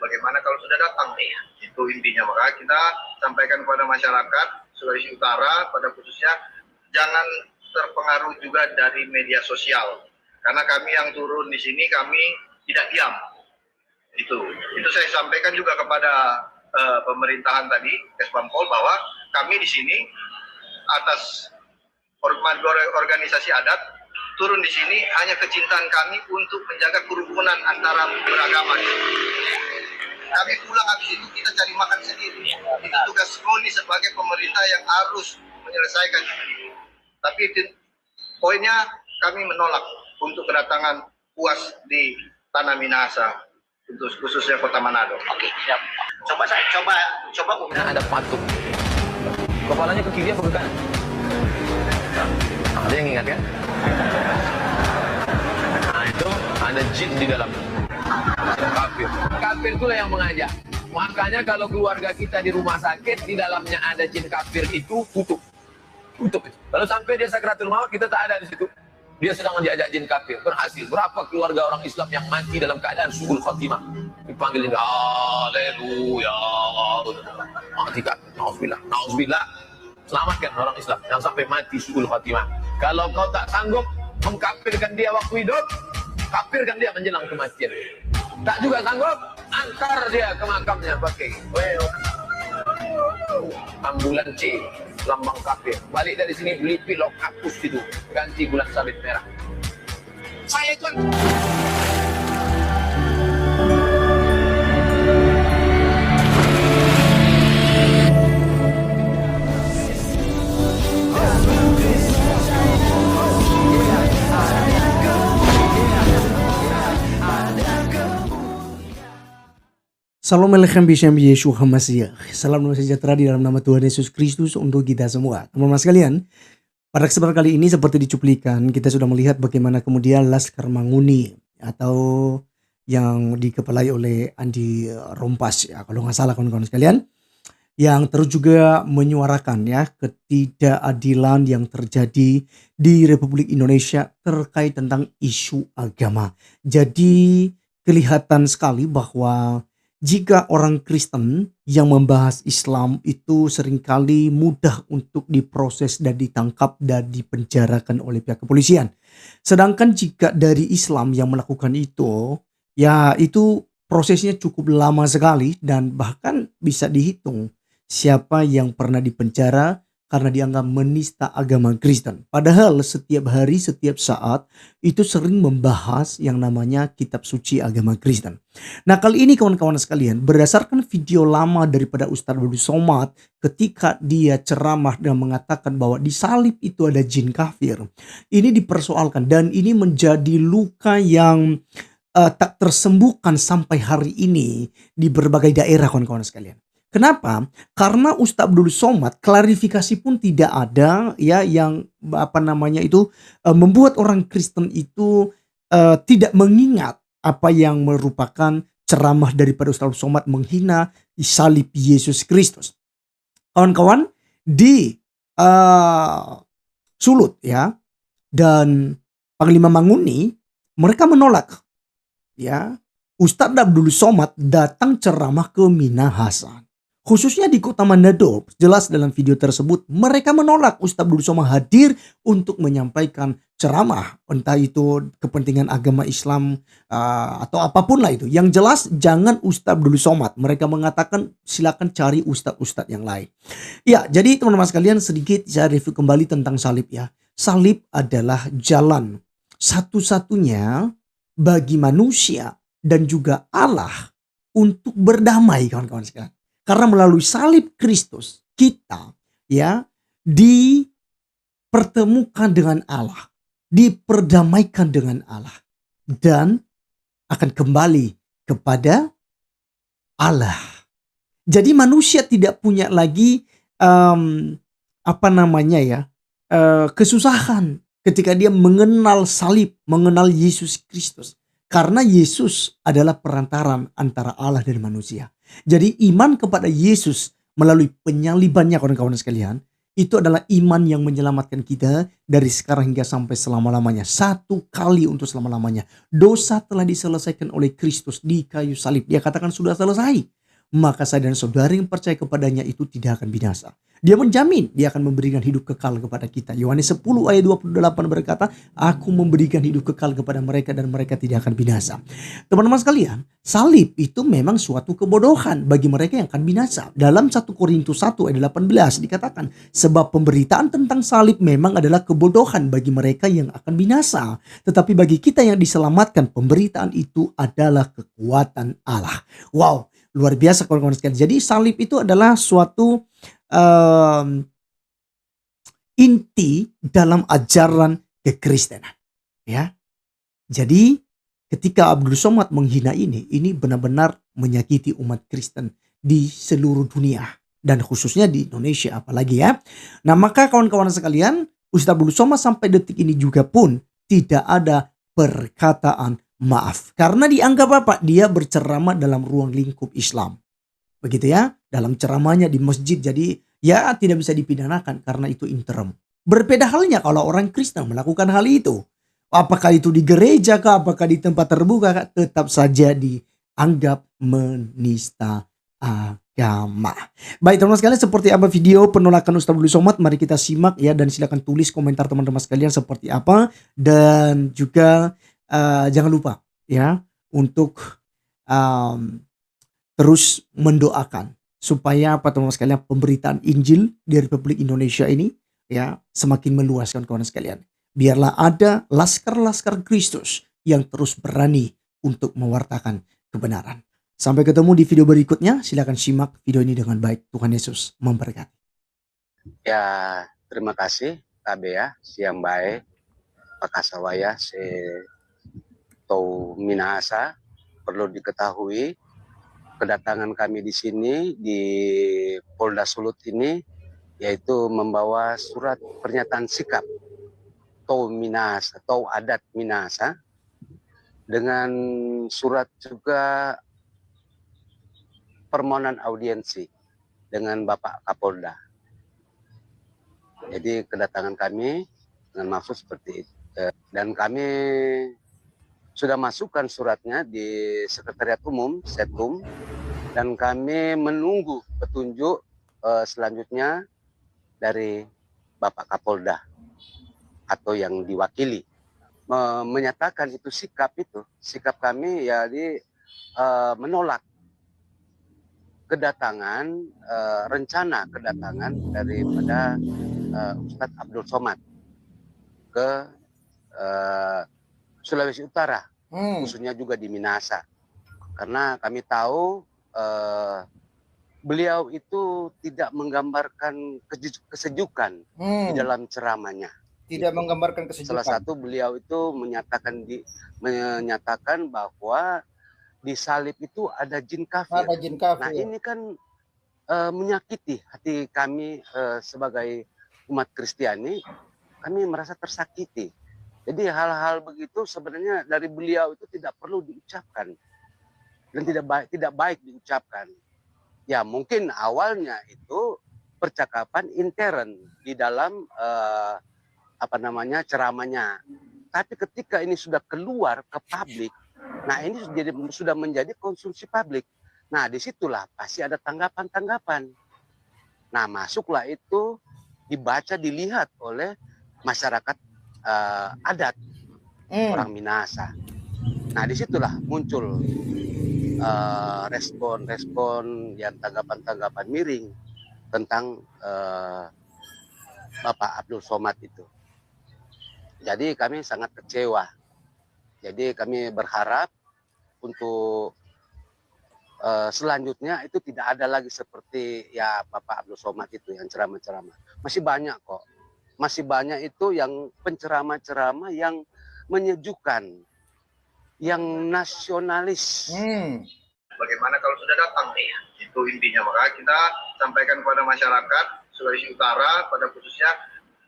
bagaimana kalau sudah datang. Itu intinya. Maka kita sampaikan kepada masyarakat Sulawesi Utara pada khususnya jangan terpengaruh juga dari media sosial. Karena kami yang turun di sini kami tidak diam. Itu saya sampaikan juga kepada pemerintahan tadi, Kesbangpol, bahwa kami di sini atas organisasi adat turun di sini hanya kecintaan kami untuk menjaga kerukunan antara beragama. Kami pulang habis itu kita cari makan sendiri. Itu tugas kami sebagai pemerintah yang harus menyelesaikan ini. Tapi poinnya kami menolak untuk kedatangan UAS di Tanah Minahasa, untuk khususnya Kota Manado. Oke, siap. Coba. Nah, ada patung. Kepalanya ke kiri apa ke kanan? Nah, ada yang ingat kan? Nah, itu ada jin di dalam. Jin kafir. Kafir itulah yang mengajak. Makanya kalau keluarga kita di rumah sakit, di dalamnya ada jin kafir itu tutup. Kalau sampai dia sakratul maut, kita tak ada di situ. Dia sedang diajak jin kafir. Berhasil. Berapa keluarga orang Islam yang mati dalam keadaan suul khotimah? Dipanggil jin, haleluya. Mati kan? Nauzubillah. Selamatkan orang Islam yang sampai mati suul khotimah. Kalau kau tak sanggup mengkafirkan dia waktu hidup, kafirkan dia menjelang kematian. Tak juga sanggup, antar dia ke makamnya pakai ambulan C, lambang kafir. Balik dari sini beli pilok, hapus itu, ganti bulan sabit merah. Saya itu Salam Alechem Bishem Yeshua HaMashiach. Salam damai sejahtera di dalam nama Tuhan Yesus Kristus untuk kita semua. Teman-teman sekalian, pada kesempatan kali ini seperti dicuplikan, kita sudah melihat bagaimana kemudian Laskar Manguni atau yang dikepalai oleh Andi Rompas, ya kalau nggak salah kawan-kawan sekalian, yang terus juga menyuarakan ya ketidakadilan yang terjadi di Republik Indonesia terkait tentang isu agama. Jadi kelihatan sekali bahwa jika orang Kristen yang membahas Islam itu seringkali mudah untuk diproses dan ditangkap dan dipenjarakan oleh pihak kepolisian. Sedangkan jika dari Islam yang melakukan itu, ya itu prosesnya cukup lama sekali dan bahkan bisa dihitung siapa yang pernah dipenjara karena dianggap menista agama Kristen. Padahal setiap hari, setiap saat itu sering membahas yang namanya kitab suci agama Kristen. Nah kali ini kawan-kawan sekalian, berdasarkan video lama daripada Ustadz Abdul Somad ketika dia ceramah dan mengatakan bahwa di salib itu ada jin kafir. Ini dipersoalkan dan ini menjadi luka yang tak tersembuhkan sampai hari ini di berbagai daerah kawan-kawan sekalian. Kenapa? Karena Ustadz Abdul Somad klarifikasi pun tidak ada ya yang membuat orang Kristen itu tidak mengingat apa yang merupakan ceramah daripada Ustadz Abdul Somad menghina salib Yesus Kristus. Kawan-kawan di Sulut ya dan Panglima Manguni mereka menolak ya Ustadz Abdul Somad datang ceramah ke Minahasa. Khususnya di Kota Manado, jelas dalam video tersebut mereka menolak Ustadz Abdul Somad hadir untuk menyampaikan ceramah, entah itu kepentingan agama Islam atau apapun lah itu. Yang jelas jangan Ustadz Abdul Somad. Mereka mengatakan silakan cari ustadz-ustadz yang lain. Ya, jadi teman-teman sekalian sedikit saya review kembali tentang salib ya. Salib adalah jalan satu-satunya bagi manusia dan juga Allah untuk berdamai kawan-kawan sekalian. Karena melalui salib Kristus kita ya dipertemukan dengan Allah, diperdamaikan dengan Allah dan akan kembali kepada Allah. Jadi manusia tidak punya lagi kesusahan ketika dia mengenal salib, mengenal Yesus Kristus. Karena Yesus adalah perantaran antara Allah dan manusia. Jadi iman kepada Yesus melalui penyalibannya kawan-kawan sekalian, Itu adalah iman yang menyelamatkan kita dari sekarang hingga sampai selama-lamanya. Satu kali untuk selama-lamanya. Dosa telah diselesaikan oleh Kristus di kayu salib. Dia katakan sudah selesai. Maka saya dan saudara yang percaya kepadanya itu tidak akan binasa. Dia menjamin dia akan memberikan hidup kekal kepada kita. Yohanes 10 ayat 28 berkata, aku memberikan hidup kekal kepada mereka dan mereka tidak akan binasa. Teman-teman sekalian, salib itu memang suatu kebodohan bagi mereka yang akan binasa. Dalam 1 Korintus 1 ayat 18 dikatakan, sebab pemberitaan tentang salib memang adalah kebodohan bagi mereka yang akan binasa. Tetapi bagi kita yang diselamatkan, pemberitaan itu adalah kekuatan Allah. Wow, luar biasa kawan-kawan sekalian. Jadi salib itu adalah suatu inti dalam ajaran kekristenan, ya. Jadi ketika Abdul Somad menghina ini benar-benar menyakiti umat Kristen di seluruh dunia dan khususnya di Indonesia apalagi ya. Nah, maka kawan-kawan sekalian, Ustaz Abdul Somad sampai detik ini juga pun tidak ada perkataan maaf karena dianggap apa? Dia berceramah dalam ruang lingkup Islam. Begitu ya, dalam ceramahnya di masjid, jadi ya tidak bisa dipidanakan karena itu interim. Berbeda halnya kalau orang Kristen melakukan hal itu. Apakah itu di gereja kah, apakah di tempat terbuka kah, tetap saja dianggap menista agama. Baik teman-teman sekalian, seperti apa video penolakan Ustaz Abdul Somad? Mari kita simak ya, dan silakan tulis komentar teman-teman sekalian seperti apa. Dan juga jangan lupa ya untuk terus mendoakan supaya apa teman-teman sekalian, pemberitaan Injil di Republik Indonesia ini ya semakin meluaskan kawan sekalian. Biarlah ada laskar-laskar Kristus yang terus berani untuk mewartakan kebenaran. Sampai ketemu di video berikutnya. Silakan simak video ini dengan baik. Tuhan Yesus memberkati. Ya, terima kasih KB ya, siang baik. Pakasawaya se tau minahasa. Perlu diketahui kedatangan kami di sini di Polda Sulut ini yaitu membawa surat pernyataan sikap tau minahasa, tau adat minahasa, dengan surat juga permohonan audiensi dengan Bapak Kapolda. Jadi kedatangan kami dengan maksud seperti itu. Dan kami sudah masukkan suratnya di Sekretariat Umum, Setum, dan kami menunggu petunjuk selanjutnya dari Bapak Kapolda atau yang diwakili. Menyatakan itu sikap kami ya menolak kedatangan, rencana kedatangan daripada Ustadz Abdul Somad ke Sulawesi Utara, khususnya juga di Minahasa. Karena kami tahu beliau itu tidak menggambarkan kesejukan di dalam ceramahnya. Tidak menggambarkan kesejukan. Salah satu beliau itu menyatakan bahwa di salib itu ada jin kafir. Ada jin kafir. Nah ini kan menyakiti hati kami sebagai umat Kristiani. Kami merasa tersakiti. Jadi hal-hal begitu sebenarnya dari beliau itu tidak perlu diucapkan dan tidak baik diucapkan. Ya mungkin awalnya itu percakapan intern di dalam ceramahnya. Tapi ketika ini sudah keluar ke publik, nah ini sudah menjadi konsumsi publik. Nah disitulah pasti ada tanggapan-tanggapan. Nah masuklah itu dibaca, dilihat oleh masyarakat adat orang Minahasa. Nah disitulah muncul respon-respon yang tanggapan-tanggapan miring tentang Bapak Abdul Somad itu. Jadi kami sangat kecewa. Jadi kami berharap untuk selanjutnya itu tidak ada lagi seperti ya Bapak Abdul Somad itu yang ceramah-ceramah. Masih banyak kok. Masih banyak itu yang penceramah-ceramah yang menyejukkan, yang nasionalis. Bagaimana kalau sudah datang nih? Itu intinya. Maka kita sampaikan kepada masyarakat Sulawesi Utara pada khususnya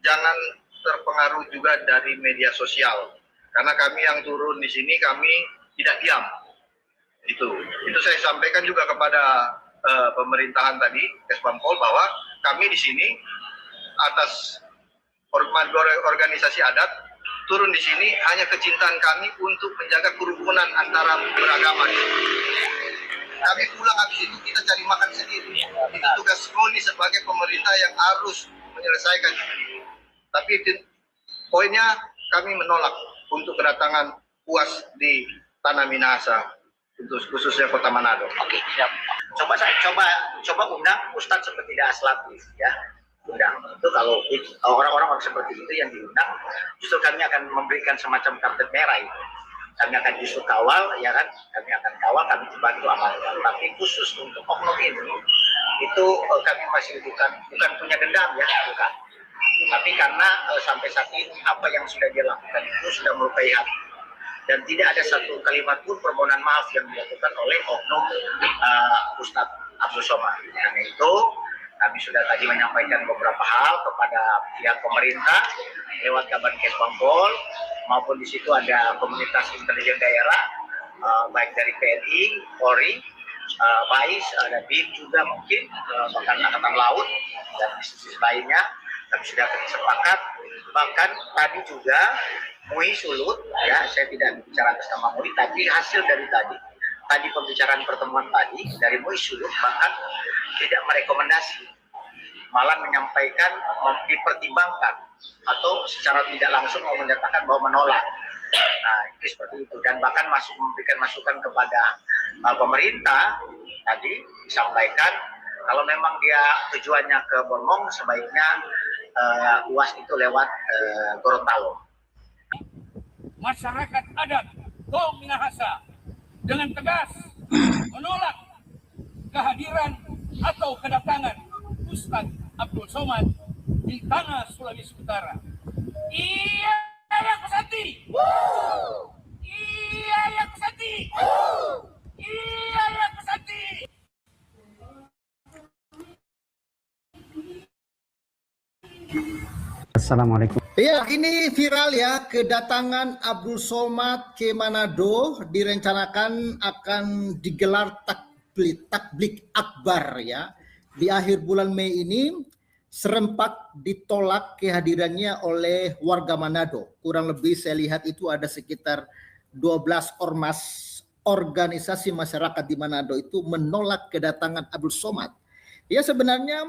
jangan terpengaruh juga dari media sosial. Karena kami yang turun di sini kami tidak diam. Itu saya sampaikan juga kepada pemerintahan tadi, Kesbangpol, bahwa kami di sini atas organisasi adat, turun di sini hanya kecintaan kami untuk menjaga kerukunan antara beragama. Kami pulang habis itu kita cari makan sendiri. Itu tugas kami sebagai pemerintah yang harus menyelesaikan ini. Tapi poinnya kami menolak untuk kedatangan UAS di Tanah Minahasa, untuk khususnya Kota Manado. Oke, siap. Coba undang Ustadz seperti Das Latif, ya. Undang. Itu kalau orang-orang seperti itu yang diundang, justru kami akan memberikan semacam kartu merah itu. Kami akan justru kawal, ya kan? Kami akan kawal, kami bantu amalkan. Tapi khusus untuk oknum ini, itu kami masih bukan punya dendam, ya, bukan. Tapi karena sampai saat ini apa yang sudah dia lakukan itu sudah melukai hati. Dan tidak ada satu kalimat pun permohonan maaf yang dilakukan oleh oknum Ustadz Abdul Somad. Karena itu kami sudah tadi menyampaikan beberapa hal kepada pihak pemerintah lewat Kabar Kesbangpol, maupun di situ ada komunitas intelijen daerah, baik dari PNI, Polri, BAIS, ada BIN juga mungkin, bahkan Angkatan Laut dan institusi lainnya. Kami sudah sepakat, bahkan tadi juga MUI Sulut, ya, saya tidak bicara atas nama MUI, tapi hasil dari tadi pembicaraan pertemuan tadi dari MUI Sulut bahkan tidak merekomendasi, malah menyampaikan dipertimbangkan atau secara tidak langsung mau menyatakan bahwa menolak. Nah, itu seperti itu, dan bahkan memberikan masukan kepada pemerintah tadi disampaikan kalau memang dia tujuannya ke Bormong sebaiknya UAS itu lewat Gorontalo. Masyarakat adat kaum Minahasa dengan tegas menolak kehadiran atau kedatangan Ustadz Abdul Somad di tanah Sulawesi Utara. Iya yang Kusati. Iya yang Kusati. Iya yang Kusati. Assalamualaikum. Ya, ini viral ya, kedatangan Abdul Somad ke Manado direncanakan akan digelar takbik akbar ya. Di akhir bulan Mei ini serempak ditolak kehadirannya oleh warga Manado. Kurang lebih saya lihat itu ada sekitar 12 ormas organisasi masyarakat di Manado itu menolak kedatangan Abdul Somad. Ya, sebenarnya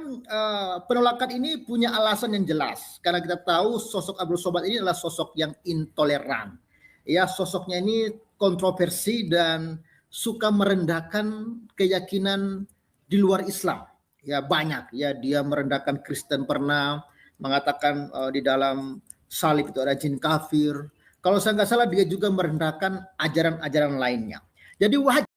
penolakan ini punya alasan yang jelas, karena kita tahu sosok Abdul Somad ini adalah sosok yang intoleran. Ya, sosoknya ini kontroversi dan suka merendahkan keyakinan di luar Islam. Ya, banyak ya, dia merendahkan Kristen, pernah mengatakan di dalam salib itu ada jin kafir. Kalau saya nggak salah dia juga merendahkan ajaran-ajaran lainnya. Jadi wajar